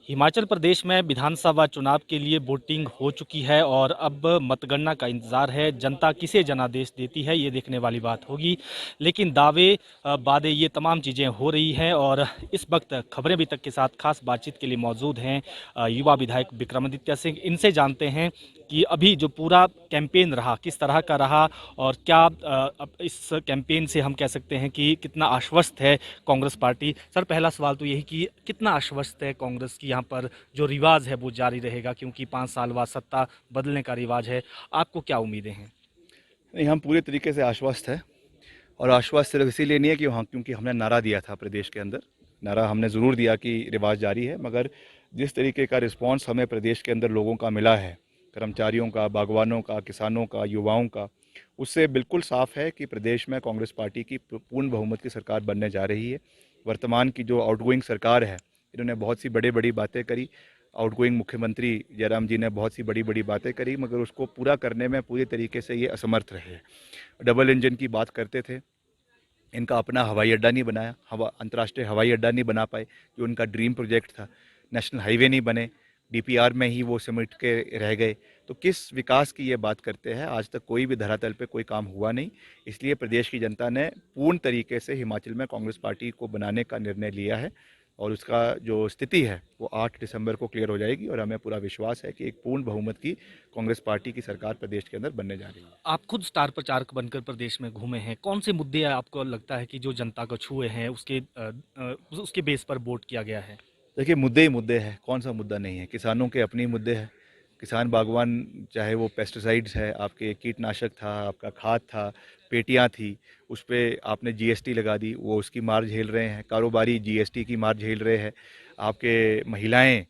हिमाचल प्रदेश में विधानसभा चुनाव के लिए वोटिंग हो चुकी है और अब मतगणना का इंतजार है। जनता किसे जनादेश देती है ये देखने वाली बात होगी। लेकिन दावे वादे ये तमाम चीज़ें हो रही हैं और इस वक्त खबरें अभी तक के साथ खास बातचीत के लिए मौजूद हैं युवा विधायक विक्रमादित्य सिंह। इनसे जानते हैं कि अभी जो पूरा कैंपेन रहा किस तरह का रहा और क्या अब इस कैंपेन से हम कह सकते हैं कि कितना आश्वस्त है कांग्रेस पार्टी। सर, पहला सवाल तो यही कि कितना आश्वस्त है कांग्रेस की यहाँ पर जो रिवाज है वो जारी रहेगा, क्योंकि 5 साल बाद सत्ता बदलने का रिवाज है। आपको क्या उम्मीदें हैं? नहीं, हम पूरे तरीके से आश्वस्त हैं। और आश्वस्त सिर्फ इसीलिए नहीं है कि हाँ, क्योंकि हमने नारा दिया था प्रदेश के अंदर। नारा हमने ज़रूर दिया कि रिवाज जारी है, मगर जिस तरीके का रिस्पांस हमें प्रदेश के अंदर लोगों का मिला है, कर्मचारियों का, बागवानों का, किसानों का, युवाओं का, उससे बिल्कुल साफ है कि प्रदेश में कांग्रेस पार्टी की पूर्ण बहुमत की सरकार बनने जा रही है। वर्तमान की जो आउटगोइंग सरकार है, इन्होंने बहुत सी बड़ी बड़ी बातें करी। आउटगोइंग मुख्यमंत्री जयराम जी ने बहुत सी बड़ी बड़ी बातें करी, मगर उसको पूरा करने में पूरी तरीके से ये असमर्थ रहे। डबल इंजन की बात करते थे, इनका अपना हवाई अड्डा नहीं बनाया, अंतर्राष्ट्रीय हवाई अड्डा नहीं बना पाए, जो उनका ड्रीम प्रोजेक्ट था। नेशनल हाईवे नहीं बने, डीपीआर में ही वो सिमट के रह गए। तो किस विकास की ये बात करते हैं? आज तक कोई भी धरातल पे कोई काम हुआ नहीं। इसलिए प्रदेश की जनता ने पूर्ण तरीके से हिमाचल में कांग्रेस पार्टी को बनाने का निर्णय लिया है और उसका जो स्थिति है वो 8 दिसंबर को क्लियर हो जाएगी और हमें पूरा विश्वास है कि एक पूर्ण बहुमत की कांग्रेस पार्टी की सरकार प्रदेश के अंदर बनने जा रही है। आप खुद स्टार प्रचारक बनकर प्रदेश में घूमे हैं। कौन से मुद्दे आपको लगता है कि जो जनता को छुए हैं उसके बेस पर वोट किया गया है? देखिए, मुद्दे ही मुद्दे हैं, कौन सा मुद्दा नहीं है। किसानों के अपने ही मुद्दे हैं। किसान बागवान, चाहे वो पेस्टिसाइड्स है, आपके कीटनाशक था, आपका खाद था, पेटियाँ थी, उस पे आपने जीएसटी लगा दी, वो उसकी मार झेल रहे हैं। कारोबारी जीएसटी की मार झेल रहे हैं। आपके महिलाएं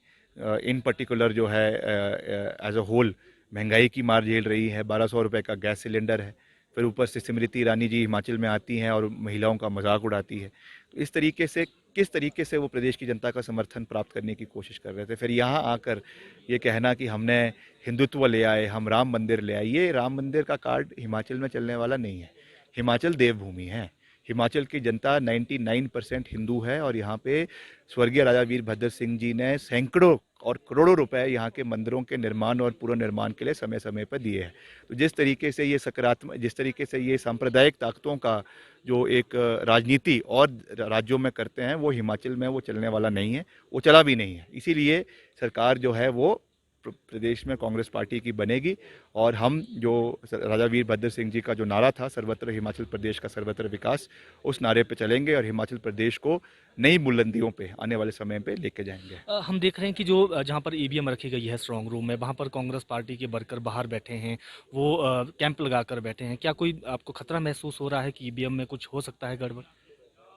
इन पर्टिकुलर जो है एज अ होल महंगाई की मार झेल रही है। 1200 रुपये का गैस सिलेंडर है। फिर ऊपर से स्मृति ईरानी जी हिमाचल में आती हैं और महिलाओं का मजाक उड़ाती है। तो इस तरीके से किस तरीके से वो प्रदेश की जनता का समर्थन प्राप्त करने की कोशिश कर रहे थे। फिर यहाँ आकर ये कहना कि हमने हिंदुत्व ले आए, हम राम मंदिर ले आए, ये राम मंदिर का कार्ड हिमाचल में चलने वाला नहीं है। हिमाचल देवभूमि है। हिमाचल की जनता 99% हिंदू है और यहाँ पे स्वर्गीय राजा वीरभद्र सिंह जी ने सैकड़ों और करोड़ों रुपए यहाँ के मंदिरों के निर्माण और पुनर्निर्माण के लिए समय समय पर दिए हैं। तो जिस तरीके से ये सकारात्मक, जिस तरीके से ये सांप्रदायिक ताकतों का जो एक राजनीति और राज्यों में करते हैं, वो हिमाचल में वो चलने वाला नहीं है, वो चला भी नहीं है। इसीलिए सरकार जो है वो प्रदेश में कांग्रेस पार्टी की बनेगी और हम जो राजा वीरभद्र सिंह जी का जो नारा था, सर्वत्र हिमाचल प्रदेश का सर्वत्र विकास, उस नारे पे चलेंगे और हिमाचल प्रदेश को नई बुलंदियों पे आने वाले समय पे लेके जाएंगे। हम देख रहे हैं कि जो जहाँ पर ईवीएम रखी गई है स्ट्रांग रूम में, वहाँ पर कांग्रेस पार्टी के वर्कर बाहर बैठे हैं। वो कैंप लगाकर बैठे हैं। क्या कोई आपको खतरा महसूस हो रहा है कि ईवीएम में कुछ हो सकता है गड़बड़?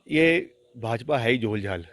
ये भाजपा है ही झोल-झाल।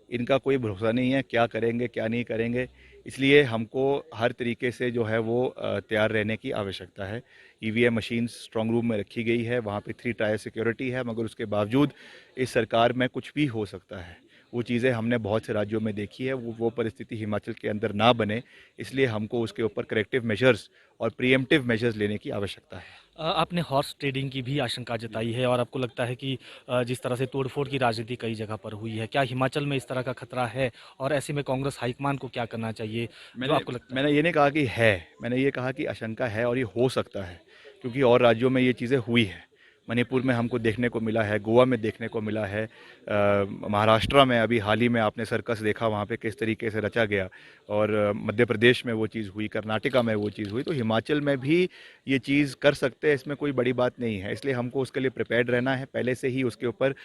इनका कोई भरोसा नहीं है, क्या करेंगे, क्या नहीं करेंगे। इसलिए हमको हर तरीके से जो है वो तैयार रहने की आवश्यकता है। ईवीएम मशीन स्ट्रांग रूम में रखी गई है, वहाँ पे 3 टायर सिक्योरिटी है, मगर उसके बावजूद इस सरकार में कुछ भी हो सकता है। वो चीज़ें हमने बहुत से राज्यों में देखी है, वो परिस्थिति हिमाचल के अंदर ना बने, इसलिए हमको उसके ऊपर करेक्टिव मेजर्स और प्रिएम्प्टिव मेजर्स लेने की आवश्यकता है। आपने हॉर्स ट्रेडिंग की भी आशंका जताई है और आपको लगता है कि जिस तरह से तोड़फोड़ की राजनीति कई जगह पर हुई है, क्या हिमाचल में इस तरह का खतरा है? और ऐसे में कांग्रेस हाईकमान को क्या करना चाहिए, जो मैंने आपको लगता है? मैंने ये नहीं कहा कि है, मैंने ये कहा कि आशंका है और ये हो सकता है, क्योंकि और राज्यों में ये चीज़ें हुई हैं। मणिपुर में हमको देखने को मिला है, गोवा में देखने को मिला है, महाराष्ट्र में अभी हाल ही में आपने सर्कस देखा, वहाँ पे किस तरीके से रचा गया। और मध्य प्रदेश में वो चीज़ हुई, कर्नाटका में वो चीज़ हुई, तो हिमाचल में भी ये चीज़ कर सकते हैं, इसमें कोई बड़ी बात नहीं है। इसलिए हमको उसके लिए प्रिपेयर्ड रहना है, पहले से ही उसके ऊपर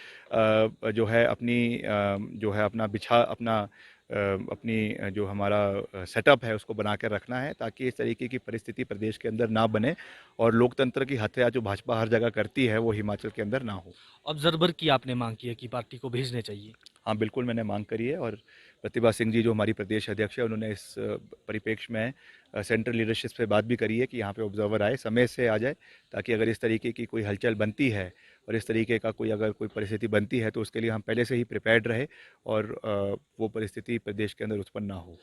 जो है अपनी जो है अपनी जो हमारा सेटअप है उसको बना कर रखना है, ताकि इस तरीके की परिस्थिति प्रदेश के अंदर ना बने और लोकतंत्र की हत्या जो भाजपा हर जगह करती है वो हिमाचल के अंदर ना हो। ऑब्जर्वर की आपने मांग की है कि पार्टी को भेजने चाहिए। हाँ, बिल्कुल मैंने मांग करी है और प्रतिभा सिंह जी जो हमारी प्रदेश अध्यक्ष है, उन्होंने इस परिप्रेक्ष्य में सेंट्रल लीडरशिप से बात भी करी है कि यहाँ पे ऑब्जर्वर आए, समय से आ जाए, ताकि अगर इस तरीके की कोई हलचल बनती है और इस तरीके का कोई अगर कोई परिस्थिति बनती है तो उसके लिए हम पहले से ही प्रिपेयर्ड रहे और वो परिस्थिति प्रदेश के अंदर उत्पन्न ना हो।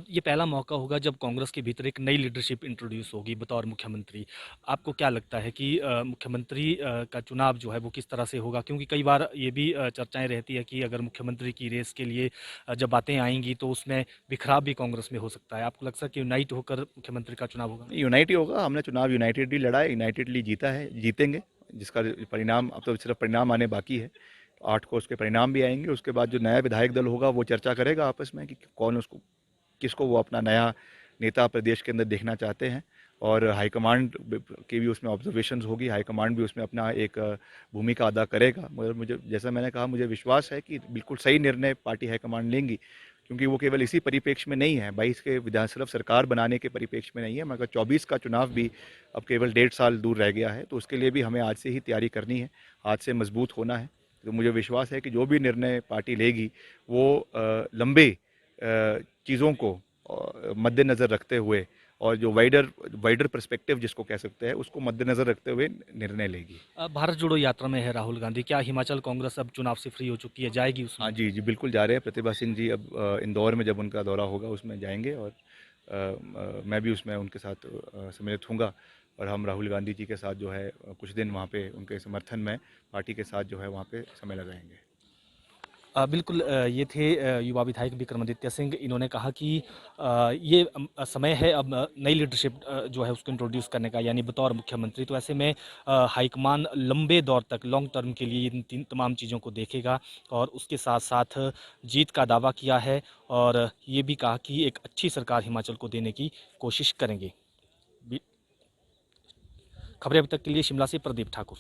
ये पहला मौका होगा जब कांग्रेस के भीतर एक नई लीडरशिप इंट्रोड्यूस होगी बतौर मुख्यमंत्री। आपको क्या लगता है कि मुख्यमंत्री का चुनाव जो है वो किस तरह से होगा? क्योंकि कई बार ये भी चर्चाएँ रहती है कि अगर मुख्यमंत्री की रेस के लिए जब बातें आएँगी तो उसमें बिखराव भी कांग्रेस में हो सकता है। आपको लगता है कि यूनाइट होकर मुख्यमंत्री का चुनाव होगा? यूनाइट ही होगा। हमने चुनाव यूनाइटेडली लड़ा है, यूनाइटेडली जीता है, जीतेंगे। जिसका परिणाम अब तो सिर्फ परिणाम आने बाकी है। 8 को उसके परिणाम भी आएंगे। उसके बाद जो नया विधायक दल होगा वो चर्चा करेगा आपस में कि कौन उसको किसको वो अपना नया नेता प्रदेश के अंदर देखना चाहते हैं। और हाईकमांड की भी उसमें ऑब्जर्वेशंस होगी, हाईकमांड भी उसमें अपना एक भूमिका अदा करेगा। मगर मुझे, जैसा मैंने कहा, मुझे विश्वास है कि बिल्कुल सही निर्णय पार्टी हाईकमांड लेंगी, क्योंकि वो केवल इसी परिप्रेक्ष्य में नहीं है, 22 के विधानसभा सरकार बनाने के परिप्रेक्ष्य में नहीं है, मगर 24 का चुनाव भी अब केवल 1.5 साल दूर रह गया है। तो उसके लिए भी हमें आज से ही तैयारी करनी है, आज से मजबूत होना है। तो मुझे विश्वास है कि जो भी निर्णय पार्टी लेगी वो लंबे चीज़ों को मद्देनज़र रखते हुए और जो वाइडर पर्सपेक्टिव जिसको कह सकते हैं उसको मद्देनज़र रखते हुए निर्णय लेगी। भारत जोड़ो यात्रा में है राहुल गांधी। क्या हिमाचल कांग्रेस अब चुनाव से फ्री हो चुकी है, जाएगी उसमें? हाँ जी, जी बिल्कुल जा रहे हैं। प्रतिभा सिंह जी अब इंदौर में जब उनका दौरा होगा उसमें जाएंगे और मैं भी उसमें उनके साथ सम्मिलित होऊंगा और हम राहुल गांधी जी के साथ जो है कुछ दिन वहाँ पे उनके समर्थन में पार्टी के साथ जो है वहाँ पे समय लगाएंगे। बिल्कुल ये थे युवा विधायक विक्रमादित्य सिंह। इन्होंने कहा कि ये समय है अब नई लीडरशिप जो है उसको इंट्रोड्यूस करने का, यानी बतौर मुख्यमंत्री। तो ऐसे में हाईकमान लंबे दौर तक लॉन्ग टर्म के लिए इन तीन तमाम चीज़ों को देखेगा और उसके साथ साथ जीत का दावा किया है और ये भी कहा कि एक अच्छी सरकार हिमाचल को देने की कोशिश करेंगे। खबरें अभी तक के लिए शिमला से प्रदीप ठाकुर।